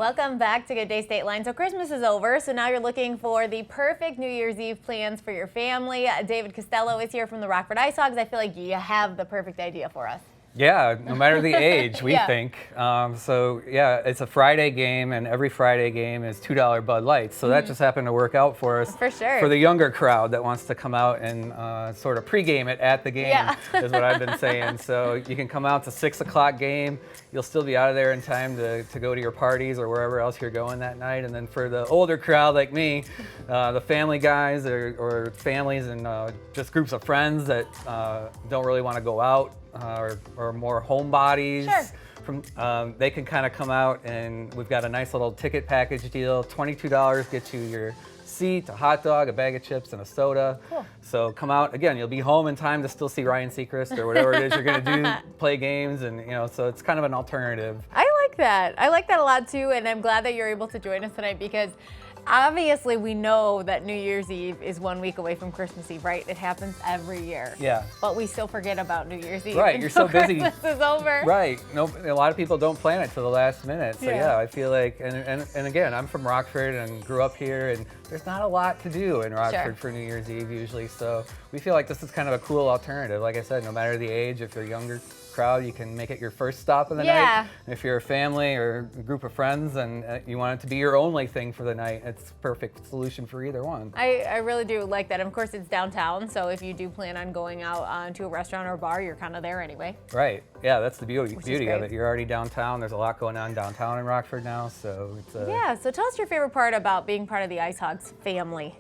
Welcome back to Good Day State Line. So Christmas is over, so now you're looking for the perfect New Year's Eve plans for your family. David Costello is here from the Rockford Icehogs. I feel like you have the perfect idea for us. Yeah, no matter the age, we Yeah. think. So yeah, it's a Friday game, and every Friday game is $2 Bud Lights. So that just happened to work out for us. For sure. For the younger crowd that wants to come out and sort of pregame it at the game, Yeah. is what I've been saying. So you can come out to 6 o'clock game. You'll still be out of there in time to go to your parties or wherever else you're going that night. And then for the older crowd like me, the family guys or families and just groups of friends that don't really want to go out, or more homebodies. Sure. They can kind of come out, and we've got a nice little ticket package deal. $22 gets you your seat, a hot dog, a bag of chips, and a soda. Cool. So come out. Again, you'll be home in time to still see Ryan Seacrest or whatever it is you're going to do, play games, and so it's kind of an alternative. I like that. I like that a lot too, and I'm glad that you're able to join us tonight because obviously we know that New Year's Eve is 1 week away from Christmas Eve, right? It happens every year. Yeah. But we still forget about New Year's Eve. Right, you're so busy. Christmas is over. Right. No, a lot of people don't plan it till the last minute. So Yeah. yeah, I feel like, and again, I'm from Rockford and grew up here, and there's not a lot to do in Rockford for New Year's Eve usually. So we feel like this is kind of a cool alternative. Like I said, no matter the age, if you're younger crowd, you can make it your first stop of the night. And if you're a family or a group of friends and you want it to be your only thing for the night, it's a perfect solution for either one. I really do like that. And of course, it's downtown, so if you do plan on going out to a restaurant or bar, you're kind of there anyway. Right. Yeah, that's the beauty of great. it. You're already downtown. There's a lot going on downtown in Rockford now, so it's Yeah, so tell us your favorite part about being part of the Icehogs family.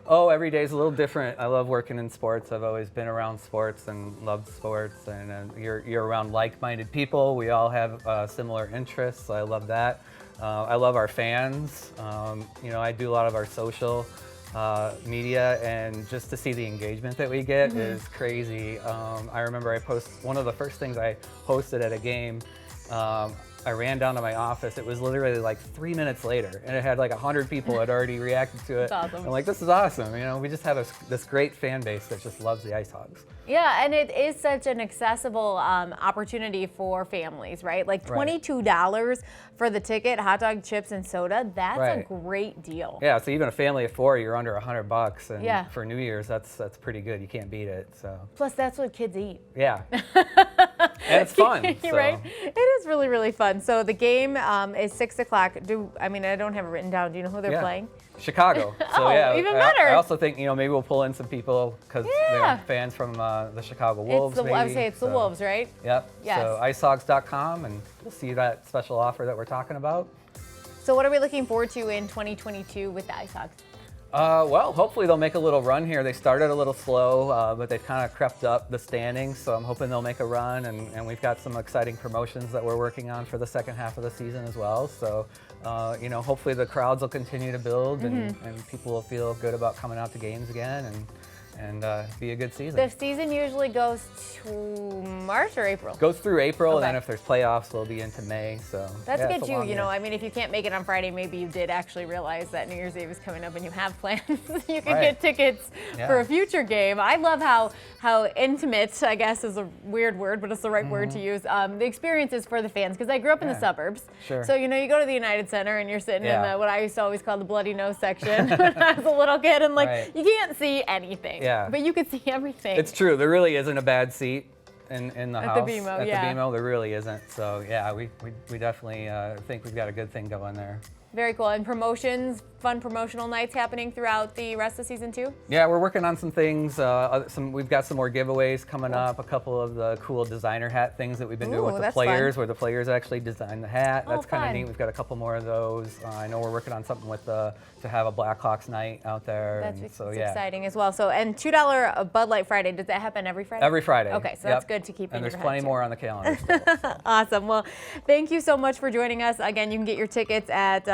Oh, every day is a little different. I love working in sports. I've always been around sports and loved sports, and you're around like-minded people. We all have similar interests. I love that. I love our fans. I do a lot of our social media, and just to see the engagement that we get is crazy. I remember one of the first things I posted at a game. I ran down to my office. It was literally like 3 minutes later, and it had like 100 people had already reacted to it. That's awesome. I'm like, this is awesome. We just have this great fan base that just loves the Icehogs. Yeah, and it is such an accessible opportunity for families, right? Like $22 for the ticket, hot dog, chips, and soda. That's a great deal. Yeah, so even a family of 4, you're under $100, and for New Year's, that's pretty good. You can't beat it. So. Plus, that's what kids eat. Yeah. And it's fun. Right? It is really, really fun. So the game is 6 o'clock. I don't have it written down. Do you know who they're playing? Chicago. So even better. I also think maybe we'll pull in some people because they're fans from the Chicago Wolves. I would say it's the Wolves, right? Yep. Yes. So icehogs.com, and you'll see that special offer that we're talking about. So what are we looking forward to in 2022 with the Icehogs? Well, hopefully they'll make a little run here. They started a little slow, but they've kind of crept up the standings, so I'm hoping they'll make a run, and we've got some exciting promotions that we're working on for the second half of the season as well. So, hopefully the crowds will continue to build, and people will feel good about coming out to games again, and be a good season. The season usually goes to March or April? Goes through April, and then if there's playoffs, we'll be into May. So that's good too. Year. If you can't make it on Friday, maybe you did actually realize that New Year's Eve is coming up and you have plans. You can get tickets for a future game. I love how intimate, I guess is a weird word, but it's the right word to use. The experience is for the fans, because I grew up in the suburbs. Sure. So you go to the United Center and you're sitting in what I used to always call the bloody nose section when I was a little kid, and you can't see anything. Yeah. But you could see everything. It's true. There really isn't a bad seat in the house. At the BMO, there really isn't. So yeah, we definitely think we've got a good thing going there. Very cool. And promotions, fun promotional nights happening throughout the rest of the season too? Yeah, we're working on some things. We've got some more giveaways coming up. A couple of the cool designer hat things that we've been doing with the players, where the players actually design the hat. That's kind of neat. We've got a couple more of those. I know we're working on something with to have a Blackhawks night out there. That's exciting as well. So, and $2 Bud Light Friday, does that happen every Friday? Every Friday. Okay, so that's good to keep in your head. And there's plenty more on the calendar still. Awesome. Well, thank you so much for joining us. Again, you can get your tickets at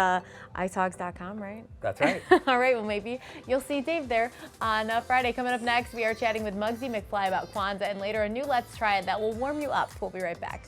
icehogs.com, right? That's right. All right, well, maybe you'll see Dave there on Friday. Coming up next, we are chatting with Muggsy McFly about Kwanzaa, and later a new Let's Try It that will warm you up. We'll be right back.